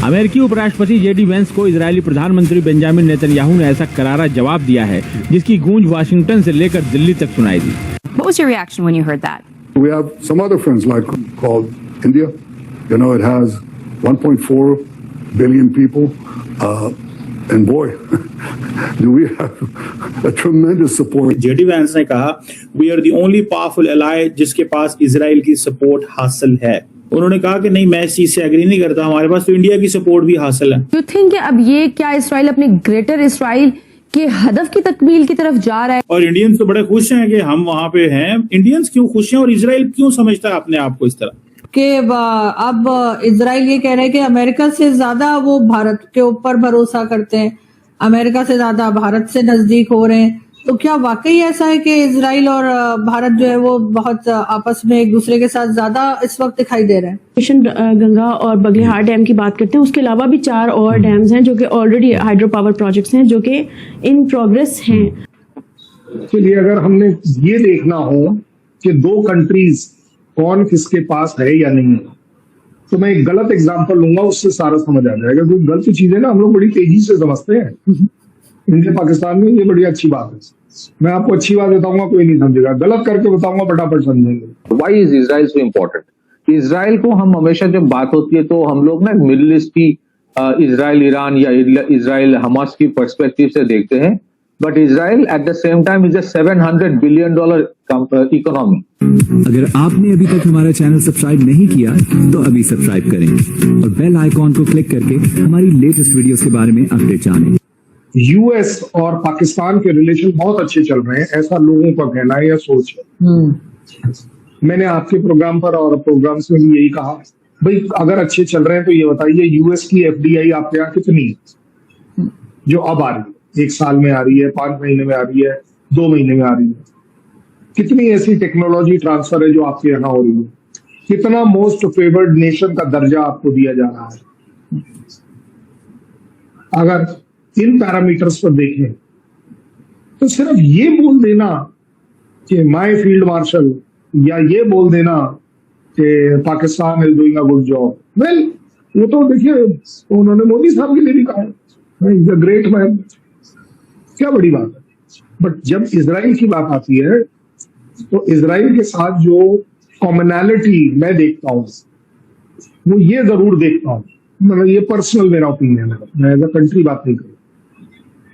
अमेरिकी उपराष्ट्रपति JD Vance को इजरायली प्रधानमंत्री बेंजामिन नेतन्याहू ने ऐसा करारा जवाब दिया है जिसकी गूंज वाशिंगटन से लेकर दिल्ली तक सुनाई दी। What was your reaction when you heard that? We have some other friends like called India. You know, it has 1.4 billion people. And boy, do we have a tremendous support. JD Vance ने कहा, we are the only powerful ally जिसके पास Israel की support हासिल है। उन्होंने कहा कि नहीं, मैं इस चीज से एग्री नहीं करता, हमारे पास तो इंडिया की सपोर्ट भी हासिल है। You think अब ये क्या इसराइल अपने ग्रेटर इसराइल के हदफ की तकमील की तरफ जा रहा है? और इंडियंस तो बड़े खुश हैं कि हम वहां पे हैं। इंडियंस क्यों खुश हैं और इजराइल क्यों समझता है अपने आप को इस तरह कि अब इजराइल ये कह रहे हैं कि अमेरिका से ज्यादा वो भारत के ऊपर भरोसा करते हैं, अमेरिका से ज्यादा भारत से नजदीक हो रहे हैं। तो क्या वाकई ऐसा है कि इजराइल और भारत जो है वो बहुत आपस में एक दूसरे के साथ ज्यादा इस वक्त दिखाई दे रहे हैं? मिशन गंगा और बगलेहार डैम की बात करते हैं, उसके अलावा भी 4 और डैम्स हैं जो कि ऑलरेडी हाइड्रो पावर प्रोजेक्ट्स हैं जो कि इन प्रोग्रेस हैं। चलिए, अगर हमने ये देखना हो कि 2 कंट्रीज कौन किसके पास है या नहीं है, तो मैं एक गलत एग्जांपल लूंगा, उससे सारा समझ आ जाएगा। क्योंकि गलत चीजें ना हम लोग बड़ी तेजी से समझते हैं। इंडिया पाकिस्तान में ये बड़ी अच्छी बात है। मैं आपको अच्छी बात बताऊंगा, कोई नहीं समझेगा, गलत करके बताऊंगा, फटाफट समझेंगे। Why is Israel so important? Israel को हम हमेशा जब बात होती है तो हम लोग ना मिडिल ईस्ट की इजराइल ईरान या इजराइल हमास की पर्सपेक्टिव से देखते हैं, but Israel at the same time is a $700 billion economy. अगर आपने अभी तक हमारा चैनल सब्सक्राइब नहीं किया तो अभी सब्सक्राइब करें और बेल आइकॉन को क्लिक करके हमारी लेटेस्ट वीडियोस के बारे में अपडेट जानें। यूएस और पाकिस्तान के रिलेशन बहुत अच्छे चल रहे हैं, ऐसा लोगों का कहना है या सोच है। मैंने आपके प्रोग्राम पर और प्रोग्राम्स में भी यही कहा, भाई अगर अच्छे चल रहे हैं तो ये बताइए यूएस की एफडीआई आपके यहाँ कितनी है जो अब आ रही है? 1 साल में आ रही है, 5 महीने में आ रही है, 2 महीने में आ रही है? कितनी ऐसी टेक्नोलॉजी ट्रांसफर है जो आपके यहाँ हो रही है? कितना मोस्ट फेवर्ड नेशन का दर्जा आपको दिया जा रहा है? अगर इन पैरामीटर्स पर देखें तो सिर्फ ये बोल देना कि माय फील्ड मार्शल या ये बोल देना कि Pakistan is doing a good job, well वो तो देखिए उन्होंने मोदी साहब के लिए भी कहा है, इज अ ग्रेट मैन, क्या बड़ी बात है। बट जब इजराइल की बात आती है तो इजराइल के साथ जो कॉमनैलिटी मैं देखता हूँ वो ये जरूर देखता हूँ, मतलब ये पर्सनल मेरा ओपिनियन है, मैं एज अ कंट्री बात नहीं करूँ।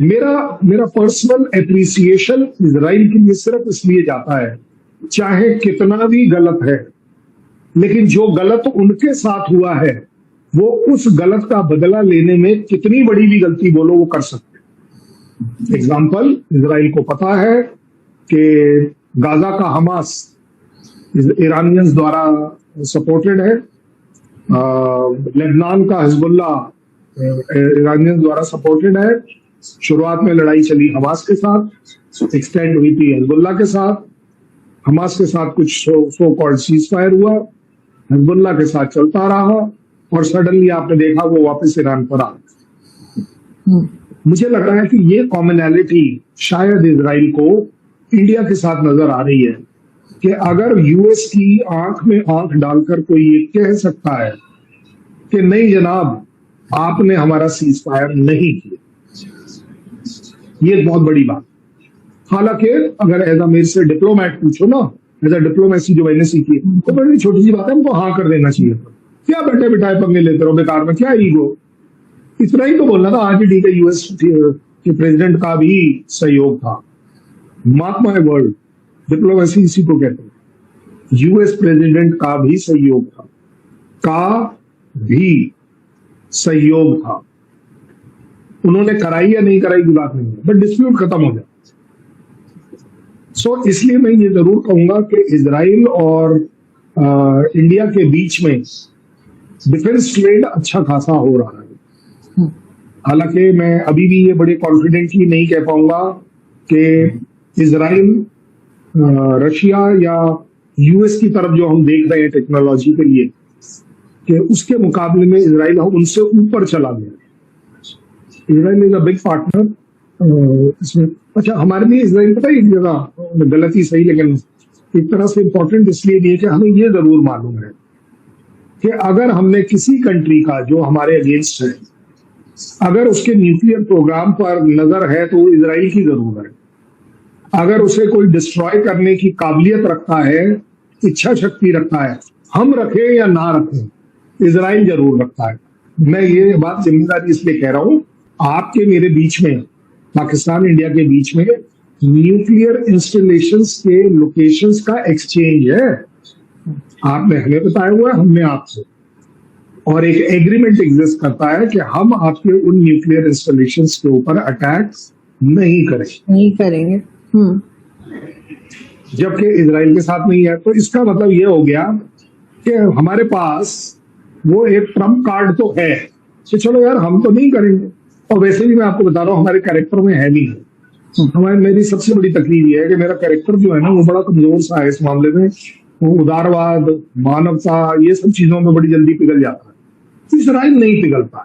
मेरा पर्सनल एप्रिसिएशन इजराइल के लिए सिर्फ इसलिए जाता है, चाहे कितना भी गलत है, लेकिन जो गलत उनके साथ हुआ है वो उस गलत का बदला लेने में कितनी बड़ी भी गलती बोलो वो कर सकते हैं। एग्जाम्पल, इजराइल को पता है कि गाजा का हमास ईरानियंस द्वारा सपोर्टेड है, लेबनान का हिजबुल्ला ईरानियंस द्वारा सपोर्टेड है। शुरुआत में लड़ाई चली हमास के साथ, एक्सटेंड हुई थी हिजबुल्ला के साथ, हमास के साथ कुछ सो कॉल्ड सीज फायर हुआ, हिजबुल्ला के साथ चलता रहा और सडनली आपने देखा वो वापस ईरान पर आ। मुझे लग रहा है कि ये कॉमनैलिटी शायद इजराइल को इंडिया के साथ नजर आ रही है कि अगर यूएस की आंख में आंख डालकर कोई ये कह सकता है कि नहीं जनाब आपने हमारा सीज फायर नहीं किया, ये बहुत बड़ी बात। हालांकि अगर एज अ मेरे से डिप्लोमेट पूछो ना, एज अ डिप्लोमेसी जो मैंने सीखी है, तो बड़ी छोटी सी बात है, हमको हाँ कर देना चाहिए। क्या बैठे बिठाए पंगे लेते रहो बेकार में, क्या ईगो? इतना ही तो बोलना था। आज भी ठीक है, यूएस के प्रेसिडेंट का भी सहयोग था, मार्क माय वर्ड, डिप्लोमेसी इसी को कहते हैं। यूएस प्रेसिडेंट का भी सहयोग था, सहयोग था। उन्होंने कराई या नहीं कराई की बात नहीं है, बट डिस्प्यूट खत्म हो जाए। सो इसलिए मैं ये जरूर कहूंगा कि इजराइल और इंडिया के बीच में डिफेंस ट्रेड अच्छा खासा हो रहा है। हालांकि मैं अभी भी ये बड़े कॉन्फिडेंटली नहीं कह पाऊंगा कि इजराइल रशिया या यूएस की तरफ जो हम देख रहे हैं टेक्नोलॉजी के लिए, कि उसके मुकाबले में इजराइल उनसे ऊपर चला गया। Israel is a big partner इसमें। अच्छा, हमारे लिए इजराइल पता है एक जगह गलती सही, लेकिन एक तरह से इंपॉर्टेंट इसलिए भी है कि हमें ये जरूर मालूम है कि अगर हमने किसी कंट्री का जो हमारे अगेंस्ट है, अगर उसके न्यूक्लियर प्रोग्राम पर नजर है तो वो इजराइल की जरूर है। अगर उसे कोई डिस्ट्रॉय करने की काबिलियत रखता है, इच्छा शक्ति रखता है, हम रखें या ना रखें, इजराइल जरूर रखता है। मैं ये बात जिम्मेदारी इसलिए कह रहा हूं, आपके मेरे बीच में, पाकिस्तान इंडिया के बीच में न्यूक्लियर इंस्टॉलेशंस के लोकेशंस का एक्सचेंज है। आपने हमें बताया हुआ है, हमने आपसे, और एक एग्रीमेंट एग्जिस्ट करता है कि हम आपके उन न्यूक्लियर इंस्टॉलेशंस के ऊपर अटैक नहीं करेंगे। जबकि इजराइल के साथ नहीं है। तो इसका मतलब ये हो गया कि हमारे पास वो एक ट्रम्प कार्ड तो है कि चलो यार हम तो नहीं करेंगे। और वैसे भी मैं आपको बता रहा हूँ हमारे कैरेक्टर में है भी हमारी, मेरी सबसे बड़ी तकलीफ ये है कि मेरा कैरेक्टर जो है ना वो बड़ा कमजोर सा है इस मामले में। वो उदारवाद, मानवता, ये सब चीजों में बड़ी जल्दी पिघल जाता है। इजराइल नहीं पिघलता है।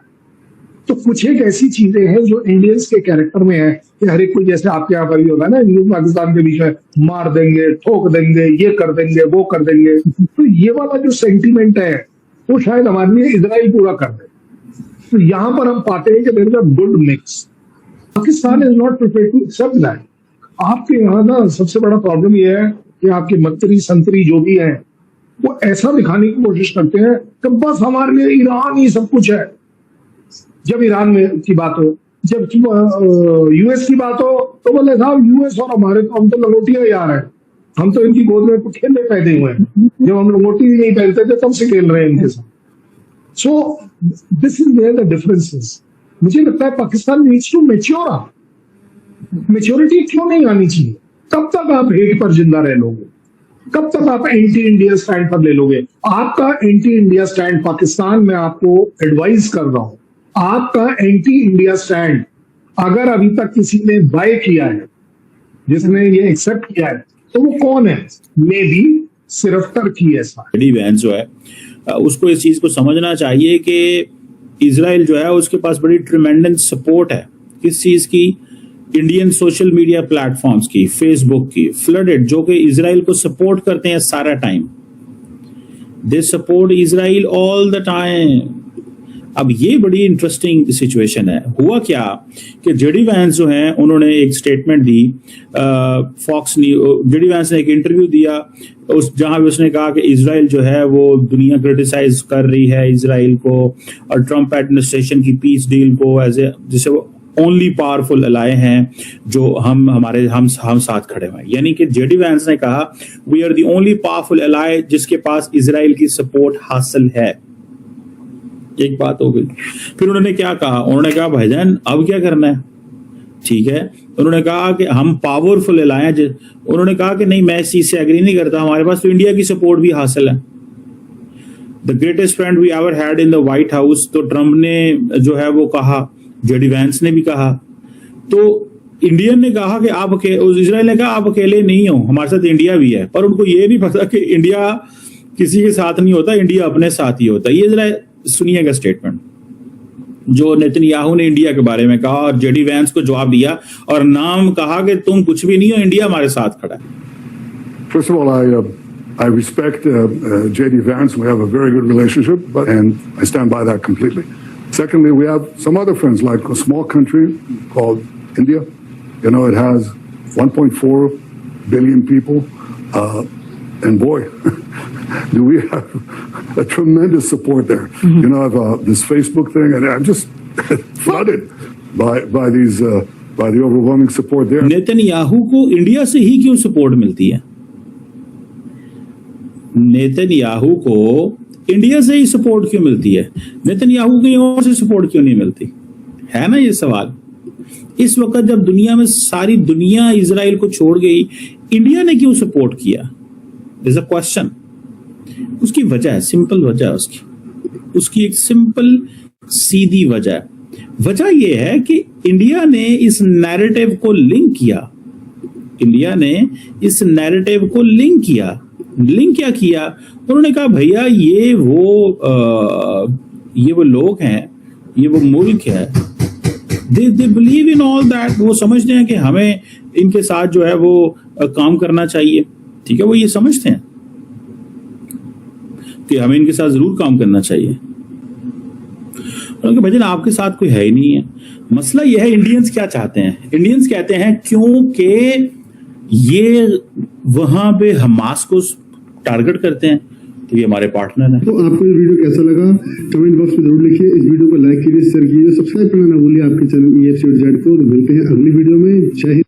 तो कुछ एक ऐसी चीजें हैं जो इंडियंस के कैरेक्टर में है कि हर एक कोई, जैसे आपके यहाँ पर भी होता है ना, हिंदू पाकिस्तान के बीच में मार देंगे, ठोक देंगे, ये कर देंगे, वो कर देंगे। तो ये वाला जो सेंटीमेंट है वो शायद हमारे लिए इजराइल पूरा कर दे। तो यहाँ पर हम पाते हैं कि there is a good mix. Pakistan is not prepared to accept that. आपके यहाँ ना सबसे बड़ा प्रॉब्लम ये है कि आपके मंत्री संतरी जो भी हैं वो ऐसा दिखाने की कोशिश करते हैं कि बस हमारे लिए ईरान ही सब कुछ है। जब ईरान में की बात हो, जब यूएस की बात हो तो बोले साहब यूएस और हमारे तो, हम तो लंगोटिया यार हैं, हम तो इनकी गोद में खेलने पैदे हुए हैं। जब हम लंगोटी नहीं पहनते थे तब से खेल रहे हैं इनके साथ। So this is where the difference is. मुझे लगता है Pakistan needs to mature. Maturity क्यों नहीं आनी चाहिए? कब तक आप हेट पर जिंदा रह लोगे? कब तक आप एंटी इंडिया स्टैंड पर ले लोगे? आपका एंटी इंडिया स्टैंड पाकिस्तान में, आपको एडवाइज कर रहा हूं, आपका एंटी इंडिया स्टैंड अगर अभी तक किसी ने बाय किया है, जिसने ये एक्सेप्ट किया है, तो वो कौन है? मे बी सिर्फ टर्की है। जेडी वैंस जो है उसको इस चीज को समझना चाहिए कि इजराइल जो है उसके पास बड़ी ट्रिमेंडस सपोर्ट है। किस चीज की? इंडियन सोशल मीडिया प्लेटफॉर्म्स की, फेसबुक की, फ्लडेड, जो कि इजराइल को सपोर्ट करते हैं सारा time. They support Israel all the time. अब ये बड़ी इंटरेस्टिंग सिचुएशन है। हुआ क्या कि जेडी वैंस जो हैं उन्होंने एक स्टेटमेंट दी, फॉक्स न्यूज, जेडी वैंस ने एक इंटरव्यू दिया जहां भी उसने कहा कि इजराइल जो है वो दुनिया क्रिटिसाइज कर रही है इजराइल को और ट्रम्प एडमिनिस्ट्रेशन की पीस डील को एज ए, जैसे वो ओनली पावरफुल अलाय हैं जो हम साथ खड़े हुए हैं। यानी कि जेडी वैंस ने कहा we are the only powerful ally जिसके पास इजराइल की सपोर्ट हासिल है। एक बात हो गई। फिर उन्होंने क्या कहा? उन्होंने कहा भाईजान अब क्या करना है? ठीक है, उन्होंने कहा कि हम पावरफुल अलाय हैं। उन्होंने कहा कि नहीं, मैं इस चीज से एग्री नहीं करता, हमारे पास तो इंडिया की सपोर्ट भी हासिल है। The greatest friend we ever had in the White House, तो ट्रम्प ने जो है वो कहा, जेडी वैंस ने भी कहा। तो इंडियन ने कहा कि आप, इजराइल ने कहा आप अकेले नहीं हो, हमारे साथ इंडिया भी है। पर उनको ये नहीं पता कि इंडिया किसी के साथ नहीं होता, इंडिया अपने साथ ही होता। ये जरा सुनिएगा स्टेटमेंट जो नेतन्याहू ने इंडिया के बारे में कहा और जेडी वैंस को जवाब दिया और नाम कहा कि तुम कुछ भी नहीं हो, इंडिया हमारे साथ खड़ा है। First of all, I respect J.D. Vance. We have a very good relationship, and I stand by that completely. Secondly, we have some other friends, like a small country called India. You know, it has 1.4 billion people, and boy, do we have a tremendous support there. You know, I have this Facebook thing, and I'm just flooded by these by the overwhelming support there. Netanyahu को India से ही क्यों support मिलती है? Netanyahu को India से ही support क्यों मिलती है? नेतन्याहू कहीं और से सपोर्ट क्यों नहीं मिलती? है ना ये सवाल। इस वक्त जब दुनिया में सारी दुनिया इजराइल को छोड़ गई, इंडिया ने क्यों सपोर्ट किया? This a question. उसकी वजह है, सिंपल वजह है उसकी एक सिंपल सीधी वजह। वजह यह है कि इंडिया ने इस नैरेटिव को लिंक किया। इंडिया ने इस नैरेटिव को लिंक किया। लिंक क्या किया? उन्होंने कहा भैया ये वो लोग हैं, ये वो मुल्क है, they believe in all that. वो समझते हैं कि हमें इनके साथ जो है वो काम करना चाहिए। ठीक है, वो ये समझते हैं। कि हमें इनके साथ जरूर काम करना चाहिए। भजन आपके साथ कोई है ही नहीं है। मसला यह है इंडियंस क्या चाहते हैं। इंडियंस कहते हैं क्योंकि ये वहां पे हमास को टारगेट करते हैं तो ये हमारे पार्टनर हैं। तो आपको ये वीडियो कैसा लगा कमेंट बॉक्स में जरूर लिखिए। इस वीडियो को लाइक कीजिए, शेयर कीजिए, सब्सक्राइब करना ना भूलिए आपके चैनल EFCZ को। तो मिलते हैं अगली वीडियो में। जय हिंद।